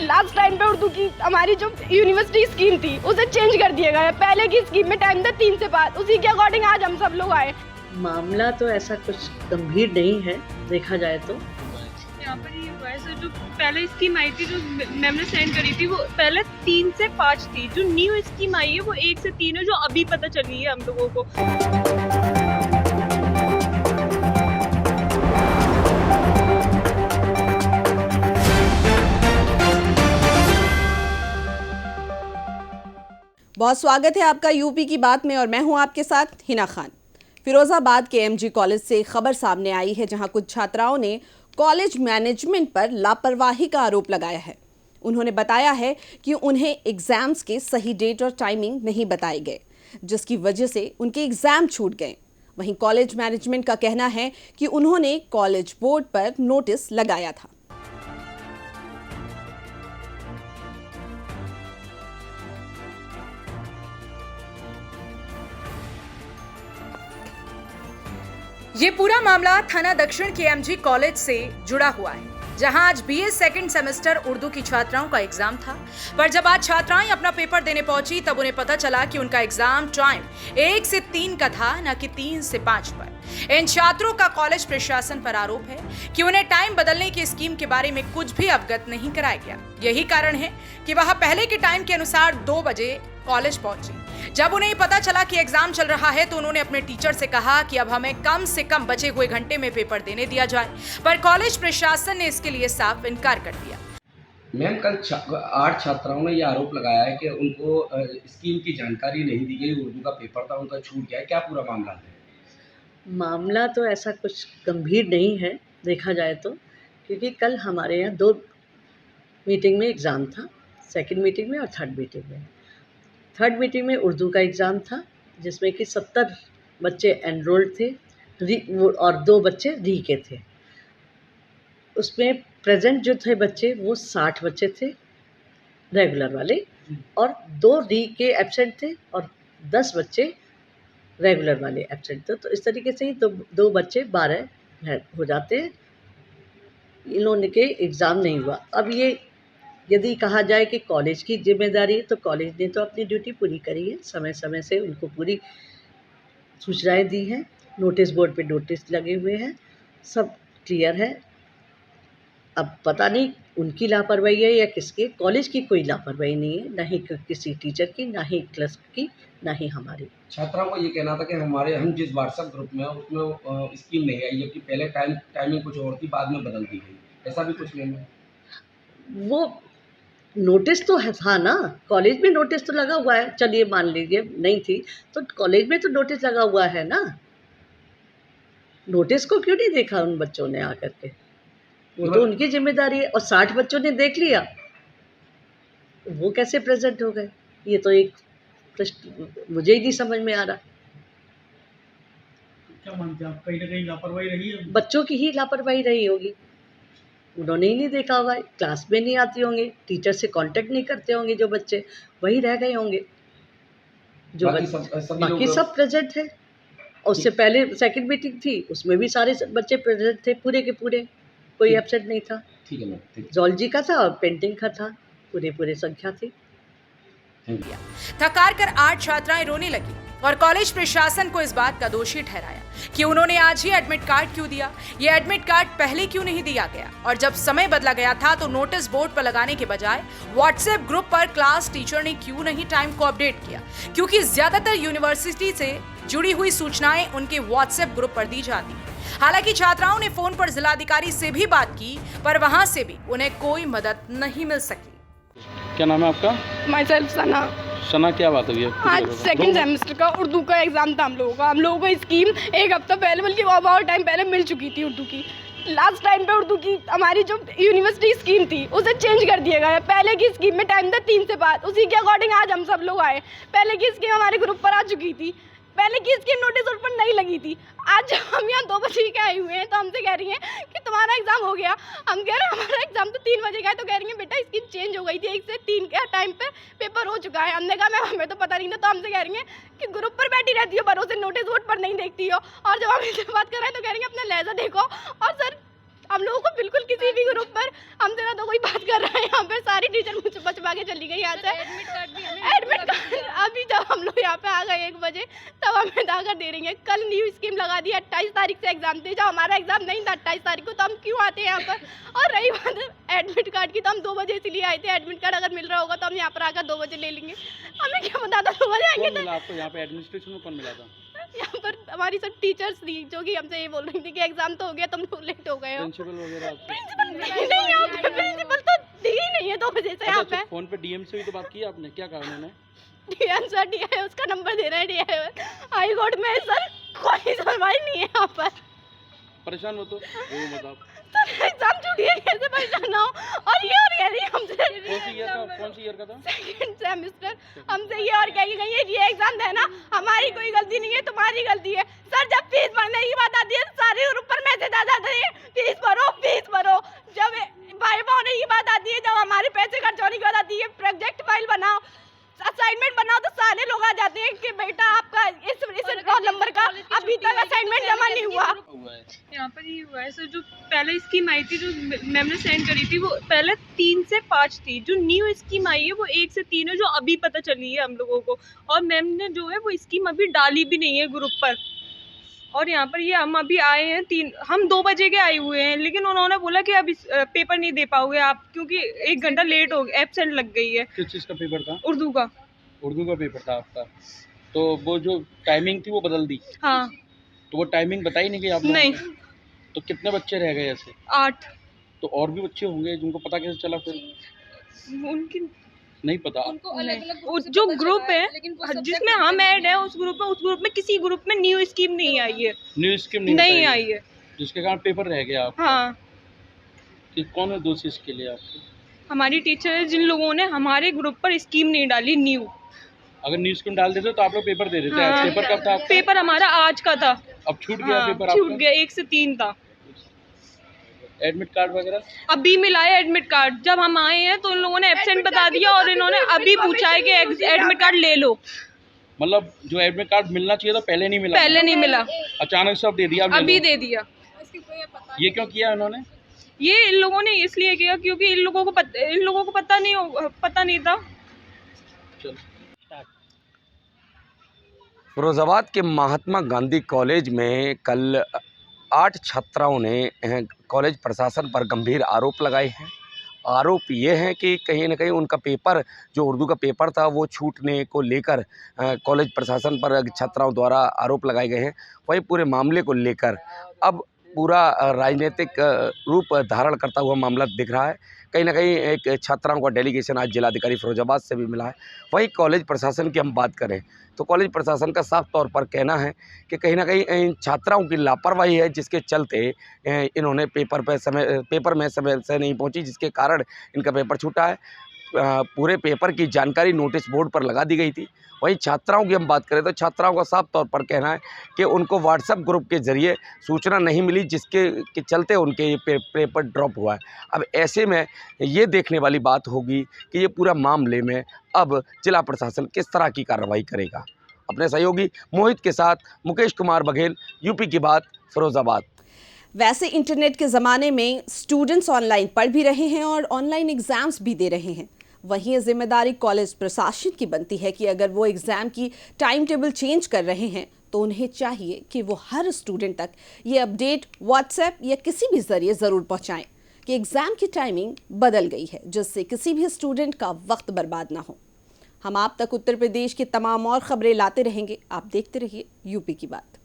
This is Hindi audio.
लास्ट टाइम पे उर्दू की हमारी जो यूनिवर्सिटी स्कीम थी उसे चेंज कर दिया गया है। पहले की स्कीम में टाइम था 3 से 5, उसी के अकॉर्डिंग आज हम सब लोग आए। मामला तो ऐसा कुछ गंभीर नहीं है देखा जाए तो। यहाँ पर ये हुआ है सर, जो पहले स्कीम आई थी जो मैम ने सेंड करी थी वो पहले 3 से 5 थी। जो न्यू स्कीम आई है वो 1 से 3 है, जो अभी पता चली है हम लोगों को। बहुत स्वागत है आपका यूपी की बात में और मैं हूं आपके साथ हिना खान। फिरोजाबाद के एमजी कॉलेज से खबर सामने आई है जहां कुछ छात्राओं ने कॉलेज मैनेजमेंट पर लापरवाही का आरोप लगाया है। उन्होंने बताया है कि उन्हें एग्जाम्स के सही डेट और टाइमिंग नहीं बताए गए, जिसकी वजह से उनके एग्जाम छूट गए। वहीं कॉलेज मैनेजमेंट का कहना है कि उन्होंने कॉलेज बोर्ड पर नोटिस लगाया था। ये पूरा मामला थाना दक्षिण के एमजी कॉलेज से जुड़ा हुआ है, जहां आज बीए सेकंड सेमेस्टर उर्दू की छात्राओं का एग्जाम था। पर जब आज छात्राएं अपना पेपर देने पहुंची तब उन्हें पता चला कि उनका एग्जाम टाइम 1 से 3 का था, न कि 3 से 5 पर। इन छात्रों का कॉलेज प्रशासन पर आरोप है कि उन्हें टाइम बदलने की स्कीम के बारे में कुछ भी अवगत नहीं कराया गया। यही कारण है कि वह पहले के टाइम के अनुसार 2 बजे कॉलेज पहुंची। जब उन्हें पता चला कि एग्जाम चल रहा है तो उन्होंने अपने टीचर से कहा कि अब हमें कम से कम बचे हुए घंटे में पेपर देने दिया जाए, पर कॉलेज प्रशासन ने इसके लिए साफ इनकार कर दिया। मैम, कल 8 छात्राओं ने ये आरोप लगाया है कि उनको स्कीम की जानकारी नहीं दी गई। उर्दू का पेपर था, उनका छूट गया है। क्या पूरा मामला है? मामला तो ऐसा कुछ गंभीर नहीं है देखा जाए तो, क्योंकि कल हमारे यहाँ 2 मीटिंग में एग्ज़ाम था, सेकंड मीटिंग में और थर्ड मीटिंग में। थर्ड मीटिंग में उर्दू का एग्ज़ाम था जिसमें कि 70 बच्चे एनरोल्ड थे और 2 बच्चे री के थे। उसमें प्रेजेंट जो थे बच्चे वो 60 बच्चे थे रेगुलर वाले, और 2 री के एब्सेंट थे और 10 बच्चे रेगुलर वाले एब्सेंट थे। तो इस तरीके से ही 2 बच्चे 12 हो जाते हैं। इन लोगों के एग्ज़ाम नहीं हुआ। अब ये यदि कहा जाए कि कॉलेज की जिम्मेदारी है तो कॉलेज ने तो अपनी ड्यूटी पूरी करी है, समय समय से उनको पूरी सूचनाएं दी हैं, नोटिस बोर्ड पे नोटिस लगे हुए हैं, सब क्लियर है। अब पता नहीं उनकी लापरवाही है या किसके। कॉलेज की कोई लापरवाही नहीं है, ना ही किसी टीचर की, ना ही क्लास की, ना ही हमारी। छात्राओं को ये कहना था कि हम जिस व्हाट्सएप ग्रुप में उसमें स्कीम नहीं आई, जबकि पहले टाइमिंग कुछ और थी, बाद में बदल दी गई। ऐसा भी कुछ नहीं है। वो नोटिस तो था ना, कॉलेज में नोटिस तो लगा हुआ है। चलिए मान लीजिए नहीं थी तो कॉलेज में तो नोटिस लगा हुआ है ना। नोटिस को क्यों नहीं देखा उन बच्चों ने आकर के? वो तो उनकी जिम्मेदारी है। और 60 बच्चों ने देख लिया, वो कैसे प्रेजेंट हो गए? ये तो एक प्रश्न मुझे ही नहीं समझ में आ रहा। क्या मानते हैं आप, कहीं ना कहीं लापरवाही रही है? बच्चों की ही लापरवाही रही होगी। उन्होंने ही नहीं देखा होगा, क्लास में नहीं आती होंगे, टीचर से कांटेक्ट नहीं करते होंगे, जो बच्चे वही रह गए होंगे। जो बाकी सब प्रेजेंट है। और उससे पहले सेकंड मीटिंग थी, उसमें भी सारे बच्चे प्रेजेंट थे, पूरे के पूरे, कोई एब्सेंट नहीं था। ठीक है मैम। जॉलजी का था और पेंटिंग का था, पूरे संख्या थी। थकार कर 8 छात्राएं रोने लगी और कॉलेज प्रशासन को इस बात का दोषी ठहराया कि उन्होंने आज ही एडमिट कार्ड क्यों दिया, ये एडमिट कार्ड पहले क्यों नहीं दिया गया, और जब समय बदला गया था तो नोटिस बोर्ड पर लगाने के बजाय व्हाट्सएप ग्रुप पर क्लास टीचर ने क्यों नहीं टाइम को अपडेट किया, क्योंकि ज्यादातर यूनिवर्सिटी से जुड़ी हुई सूचनाएं उनके व्हाट्सएप ग्रुप पर दी जाती है। हालांकि छात्राओं ने फोन पर जिलाधिकारी से भी बात की, पर वहां से भी उन्हें कोई मदद नहीं मिल सकी। क्या नाम है आपका? माई सेल्फ सना। सना, क्या बात हुई है? आज सेकंड सेमेस्टर का उर्दू का एग्जाम था हम लोगों को स्कीम 1 हफ्ता पहले, बल्कि बहुत टाइम पहले मिल चुकी थी उर्दू की। लास्ट टाइम पे उर्दू की हमारी जो यूनिवर्सिटी स्कीम थी उसे चेंज कर दिया गया है। पहले की स्कीम में टाइम था 3 से 5, उसी के अकॉर्डिंग आज हम सब लोग आए। पहले की स्कीम हमारे ग्रुप पर आ चुकी थी, पहले की स्कीम नोटिस बोर्ड पर नहीं लगी थी। आज हम यहाँ 2 बजे के आए हुए हैं तो हमसे कह रही हैं कि तुम्हारा एग्जाम हो गया। हम कह रहे हैं हमारा एग्जाम तो 3 बजे का है, तो कह रही हैं बेटा स्कीम चेंज हो गई थी, 1 से 3 के टाइम पे पेपर हो चुका है। हमने कहा मैम हमें तो पता नहीं था। तो हमसे कह रही हैं कि ग्रुप पर बैठी रहती हो, भरोसे नोटिस बोर्ड पर नहीं देखती हो। और जब हम इनसे बात कर रहे हैं तो कह रही हैं अपना लहजा देखो। और सर हम लोगों को बिल्कुल किसी भी ग्रुप पर हमसे ना तो कोई बात कर रहा है, यहाँ पर सारी गई यहाँ से एडमिट कार्ड। अभी जब हम लोग यहाँ पे आ गए 1 बजे तब हमें दाखिल दे रही है। कल न्यू स्कीम लगा दी, 28 तारीख से एग्जाम थे। जब हमारा एग्जाम नहीं था 28 तारीख को, तो हम क्यों आते हैं यहाँ पर। और रही बात एडमिट कार्ड की, तो हम 2 बजे इसलिए आए थे। एडमिट कार्ड अगर मिल रहा होगा तो हम यहाँ पर आकर 2 बजे ले लेंगे। हमें क्या पता था 2 बजे कौन आएंगे। मिला आपको यहाँ पे एडमिनिस्ट्रेशन में कौन मिला था? यहाँ पर हमारी सब टीचर्स थी जो कि हमसे ये बोल रही थी कि एग्जाम तो हो गया, तुम लोग लेट हो गए हो। प्रिंसिपल वगैरह आपसे? प्रिंसिपल नहीं, यहाँ पे प्रिंसिपल तो दी ही नहीं है 2 बजे से यहाँ पे। फोन पे डीएम से भी तो बात की आपने, क्या कहा उन्होंने? डीएम सर डीआई उसका नंबर दे रहे हैं। डीआई हाई कोर्ट में सर कोई सुनवाई नहीं है यहाँ पर। परेशान हो तो वो बताओ। सर एग्जाम छूट गया, कैसे परेशान ना हो। और ये और कह रही है हमसे कौन सी ईयर का था? Second semester. हमसे ये और कह के गई है ये एग्जाम देना, हमारी कोई गलती नहीं है, तुम्हारी गलती है। सर जब फीस भरने की बात आती है सारे ग्रुप पर मैसेज आ जाते हैं फीस भरो। जब वाइवा होने की बात आती है, जब हमारे पैसे खर्च होने की बात आती है, प्रोजेक्ट फाइल बनाओ, असाइनमेंट बनाओ, तो सारे लोग आ जाते हैं कि बेटा आपका इस रोल नंबर का अभी तक असाइनमेंट जमा नहीं हुआ। यहाँ पर ये हुआ है सर, जो पहले स्कीम आई थी जो मैम ने सेंड करी थी वो पहले 3 से 5 थी। जो न्यू स्कीम आई है वो 1 से 3 है, जो अभी पता चली है हम लोगों को। और मैम ने जो है वो स्कीम अभी डाली भी नहीं है ग्रुप पर। और यहाँ पर ये हम अभी आए हैं हम 2 बजे के आए हुए हैं, लेकिन उन्होंने बोला कि अब पेपर नहीं दे पाओगे आप, क्योंकि 1 घंटा लेट हो गया, एब्सेंट लग गई है। किस चीज़ का पेपर था? उर्दू का। उर्दू का पेपर था आपका, तो वो जो टाइमिंग थी वो बदल दी? हाँ। तो वो टाइमिंग बताई नहीं कि आप? नहीं। तो कितने बच्चे रह गए ऐसे? 8। तो और भी बच्चे होंगे जिनको पता कैसे चला फिर? उनकी नहीं पता। जो ग्रुप है जिसमें हम ऐड है उस ग्रुप में किसी ग्रुप में न्यू स्कीम नहीं आई है। न्यू स्कीम नहीं आई है, जिसके कारण पेपर रह गया आप? हाँ। कि कौन है दोषी इसके लिए आपको? हमारी टीचर है जिन लोगों ने हमारे ग्रुप पर स्कीम नहीं डाली न्यू। अगर न्यू स्कीम डाल देते तो आप लोग पेपर दे देते। हाँ। पेपर कब था आपका? पेपर हमारा आज का था। अब छूट गया? हाँ, पेपर छूट आपका? गया, 1 से 3 था। एडमिट कार्ड वगैरह अभी मिला है एडमिट कार्ड। जब हम आए हैं तो उन लोगों ने एब्सेंट बता दिया और इन्होंने अभी पूछा है कि एडमिट कार्ड ले लो। मतलब जो एडमिट कार्ड मिलना चाहिए था पहले नहीं मिला? पहले नहीं मिला, अचानक से अब दे दिया? अभी दे दिया। ये क्यों किया इन्होंने? ये इन लोगों ने इसलिए किया क्योंकि इन लोगों को पता नहीं था। फिरोजाबाद के महात्मा गांधी कॉलेज में कल 8 छात्राओं ने कॉलेज प्रशासन पर गंभीर आरोप लगाए हैं। आरोप ये हैं कि कहीं ना कहीं उनका पेपर, जो उर्दू का पेपर था, वो छूटने को लेकर कॉलेज प्रशासन पर छात्राओं द्वारा आरोप लगाए गए हैं। वही पूरे मामले को लेकर अब पूरा राजनीतिक रूप धारण करता हुआ मामला दिख रहा है। कहीं ना कहीं एक छात्राओं का डेलीगेशन आज जिलाधिकारी फिरोजाबाद से भी मिला है। वहीं कॉलेज प्रशासन की हम बात करें तो कॉलेज प्रशासन का साफ तौर पर कहना है कि कहीं ना कहीं इन छात्राओं की लापरवाही है, जिसके चलते इन्होंने पेपर में समय से नहीं पहुंची, जिसके कारण इनका पेपर छूटा है। पूरे पेपर की जानकारी नोटिस बोर्ड पर लगा दी गई थी। वहीं छात्राओं की हम बात करें तो छात्राओं का साफ तौर पर कहना है कि उनको व्हाट्सएप ग्रुप के ज़रिए सूचना नहीं मिली, जिसके चलते उनके ये पेपर ड्रॉप हुआ है। अब ऐसे में ये देखने वाली बात होगी कि ये पूरा मामले में अब जिला प्रशासन किस तरह की कार्रवाई करेगा। अपने सहयोगी मोहित के साथ मुकेश कुमार बघेल, यूपी की बात, फिरोजाबाद। वैसे इंटरनेट के ज़माने में स्टूडेंट्स ऑनलाइन पढ़ भी रहे हैं और ऑनलाइन एग्ज़ाम्स भी दे रहे हैं। वहीं ये जिम्मेदारी कॉलेज प्रशासन की बनती है कि अगर वो एग्ज़ाम की टाइम टेबल चेंज कर रहे हैं तो उन्हें चाहिए कि वो हर स्टूडेंट तक ये अपडेट व्हाट्सएप या किसी भी ज़रिए ज़रूर पहुंचाएं कि एग्ज़ाम की टाइमिंग बदल गई है, जिससे किसी भी स्टूडेंट का वक्त बर्बाद ना हो। हम आप तक उत्तर प्रदेश की तमाम और ख़बरें लाते रहेंगे। आप देखते रहिए यूपी की बात।